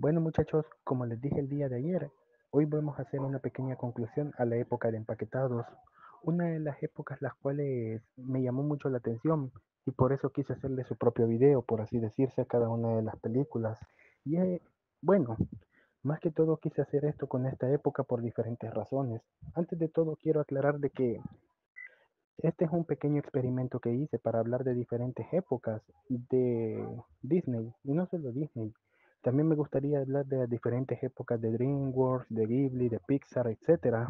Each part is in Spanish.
Bueno muchachos, como les dije el día de ayer, hoy vamos a hacer una pequeña conclusión a la época de empaquetados, una de las épocas las cuales me llamó mucho la atención y por eso quise hacerle su propio video, por así decirse, a cada una de las películas. Y bueno, más que todo quise hacer esto con esta época por diferentes razones. Antes de todo quiero aclarar de que este es un pequeño experimento que hice para hablar de diferentes épocas de Disney, y no solo Disney. También me gustaría hablar de las diferentes épocas de DreamWorks, de Ghibli, de Pixar, etcétera.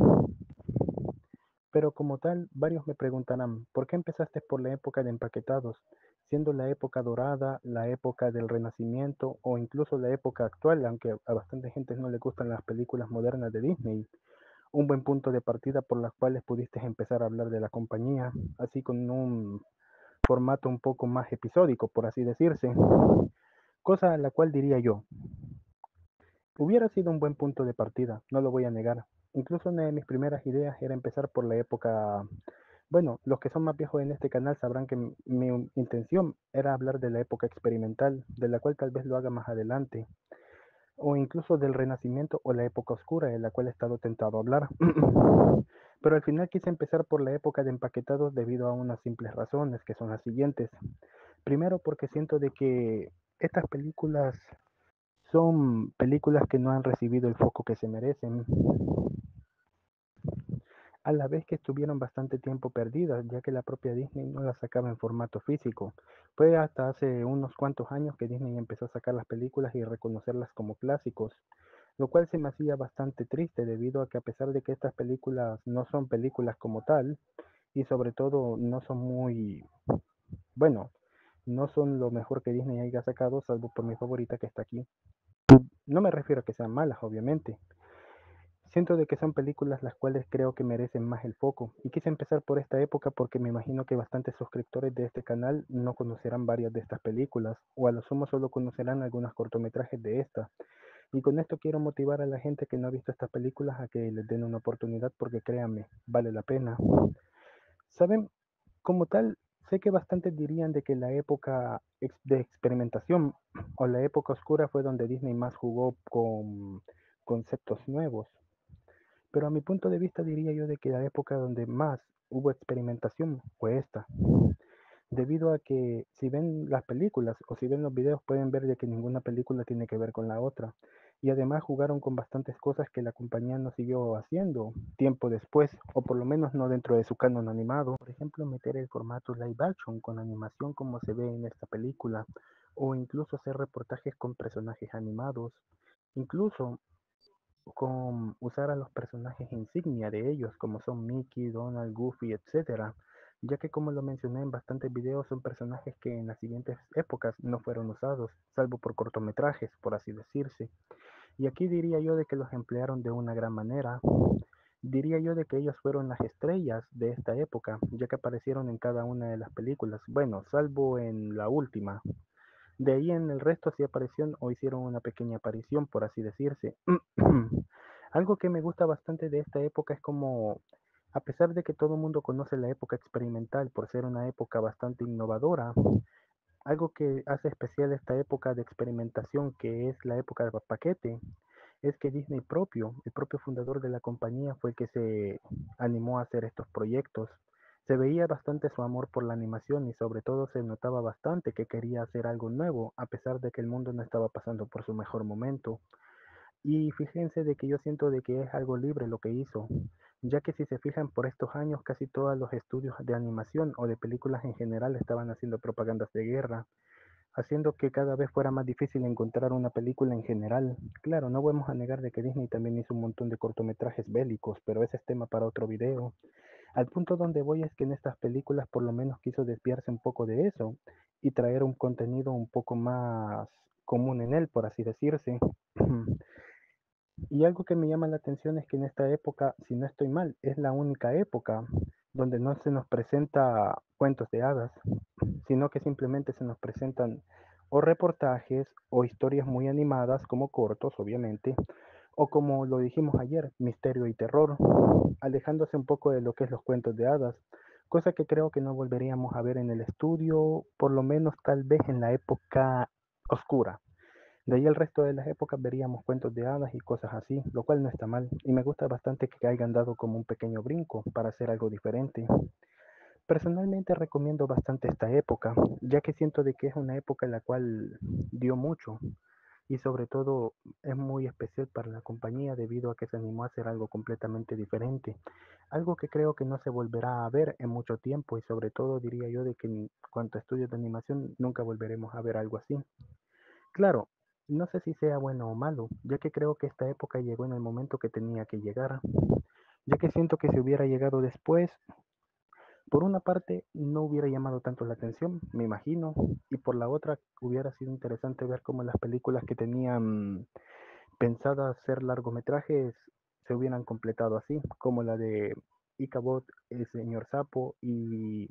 Pero como tal, varios me preguntarán, ¿por qué empezaste por la época de empaquetados, siendo la época dorada, la época del Renacimiento o incluso la época actual, aunque a bastante gente no le gustan las películas modernas de Disney? Un buen punto de partida por las cuales pudiste empezar a hablar de la compañía, así con un formato un poco más episódico, por así decirse, cosa a la cual diría yo, hubiera sido un buen punto de partida, no lo voy a negar. Incluso una de mis primeras ideas era empezar por la época, bueno, los que son más viejos en este canal sabrán que mi intención era hablar de la época experimental, de la cual tal vez lo haga más adelante, o incluso del Renacimiento o la época oscura, de la cual he estado tentado a hablar. Pero al final quise empezar por la época de empaquetados debido a unas simples razones, que son las siguientes. Primero, porque siento de que estas películas son películas que no han recibido el foco que se merecen, a la vez que estuvieron bastante tiempo perdidas, ya que la propia Disney no las sacaba en formato físico. Fue hasta hace unos cuantos años que Disney empezó a sacar las películas y reconocerlas como clásicos, lo cual se me hacía bastante triste debido a que a pesar de que estas películas no son películas como tal, y sobre todo no son muy, bueno, no son lo mejor que Disney haya sacado, salvo por mi favorita que está aquí. No me refiero a que sean malas, obviamente. Siento de que son películas las cuales creo que merecen más el foco. Y quise empezar por esta época porque me imagino que bastantes suscriptores de este canal no conocerán varias de estas películas, o a lo sumo solo conocerán algunos cortometrajes de esta. Y con esto quiero motivar a la gente que no ha visto estas películas a que les den una oportunidad porque créanme, vale la pena. ¿Saben? Como tal, sé que bastantes dirían de que la época de experimentación o la época oscura fue donde Disney más jugó con conceptos nuevos. Pero a mi punto de vista diría yo de que la época donde más hubo experimentación fue esta. Debido a que si ven las películas o si ven los videos pueden ver de que ninguna película tiene que ver con la otra. Y además jugaron con bastantes cosas que la compañía no siguió haciendo tiempo después, o por lo menos no dentro de su canon animado. Por ejemplo, meter el formato live action con animación como se ve en esta película, o incluso hacer reportajes con personajes animados. Incluso con usar a los personajes insignia de ellos, como son Mickey, Donald, Goofy, etcétera, ya que como lo mencioné en bastantes videos son personajes que en las siguientes épocas no fueron usados, salvo por cortometrajes, por así decirse. Y aquí diría yo de que los emplearon de una gran manera. Diría yo de que ellos fueron las estrellas de esta época, ya que aparecieron en cada una de las películas. Bueno, salvo en la última. De ahí en el resto sí aparecieron o hicieron una pequeña aparición, por así decirse. Algo que me gusta bastante de esta época es como, a pesar de que todo el mundo conoce la época experimental por ser una época bastante innovadora, algo que hace especial esta época de experimentación, que es la época del paquete, es que Disney propio, el propio fundador de la compañía, fue el que se animó a hacer estos proyectos. Se veía bastante su amor por la animación y sobre todo se notaba bastante que quería hacer algo nuevo, a pesar de que el mundo no estaba pasando por su mejor momento. Y fíjense de que yo siento de que es algo libre lo que hizo, ya que si se fijan por estos años casi todos los estudios de animación o de películas en general estaban haciendo propagandas de guerra, haciendo que cada vez fuera más difícil encontrar una película en general. Claro, no vamos a negar de que Disney también hizo un montón de cortometrajes bélicos, pero ese es tema para otro video. Al punto donde voy es que en estas películas por lo menos quiso desviarse un poco de eso y traer un contenido un poco más común en él, por así decirse. Y algo que me llama la atención es que en esta época, si no estoy mal, es la única época donde no se nos presenta cuentos de hadas, sino que simplemente se nos presentan o reportajes o historias muy animadas, como cortos, obviamente, o como lo dijimos ayer, misterio y terror, alejándose un poco de lo que es los cuentos de hadas, cosa que creo que no volveríamos a ver en el estudio, por lo menos tal vez en la época oscura. De ahí el resto de las épocas veríamos cuentos de hadas y cosas así, lo cual no está mal, y me gusta bastante que hayan dado como un pequeño brinco para hacer algo diferente. Personalmente recomiendo bastante esta época, ya que siento de que es una época en la cual dio mucho y sobre todo es muy especial para la compañía debido a que se animó a hacer algo completamente diferente, algo que creo que no se volverá a ver en mucho tiempo y sobre todo diría yo de que en cuanto a estudios de animación nunca volveremos a ver algo así. Claro, no sé si sea bueno o malo, ya que creo que esta época llegó en el momento que tenía que llegar, ya que siento que si hubiera llegado después, por una parte no hubiera llamado tanto la atención, me imagino, y por la otra hubiera sido interesante ver cómo las películas que tenían pensadas ser largometrajes se hubieran completado así, como la de Icabod, el señor Sapo y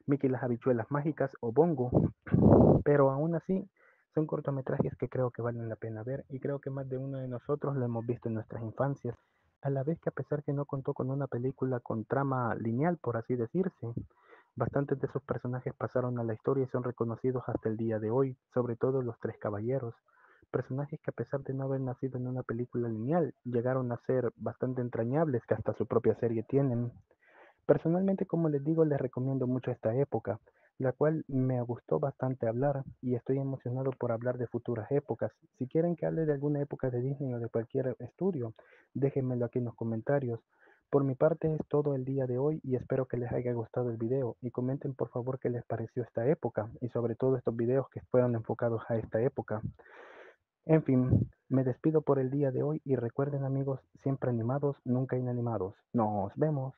Mickey las habichuelas mágicas o Bongo, pero aún así son cortometrajes que creo que valen la pena ver y creo que más de uno de nosotros lo hemos visto en nuestras infancias, a la vez que a pesar que no contó con una película con trama lineal, por así decirse, bastantes de esos personajes pasaron a la historia y son reconocidos hasta el día de hoy, sobre todo los tres caballeros, personajes que a pesar de no haber nacido en una película lineal, llegaron a ser bastante entrañables que hasta su propia serie tienen. Personalmente, como les digo, les recomiendo mucho esta época, la cual me gustó bastante hablar y estoy emocionado por hablar de futuras épocas. Si quieren que hable de alguna época de Disney o de cualquier estudio, déjenmelo aquí en los comentarios. Por mi parte es todo el día de hoy y espero que les haya gustado el video y comenten por favor qué les pareció esta época y sobre todo estos videos que fueron enfocados a esta época. En fin, me despido por el día de hoy y recuerden amigos, siempre animados, nunca inanimados. Nos vemos.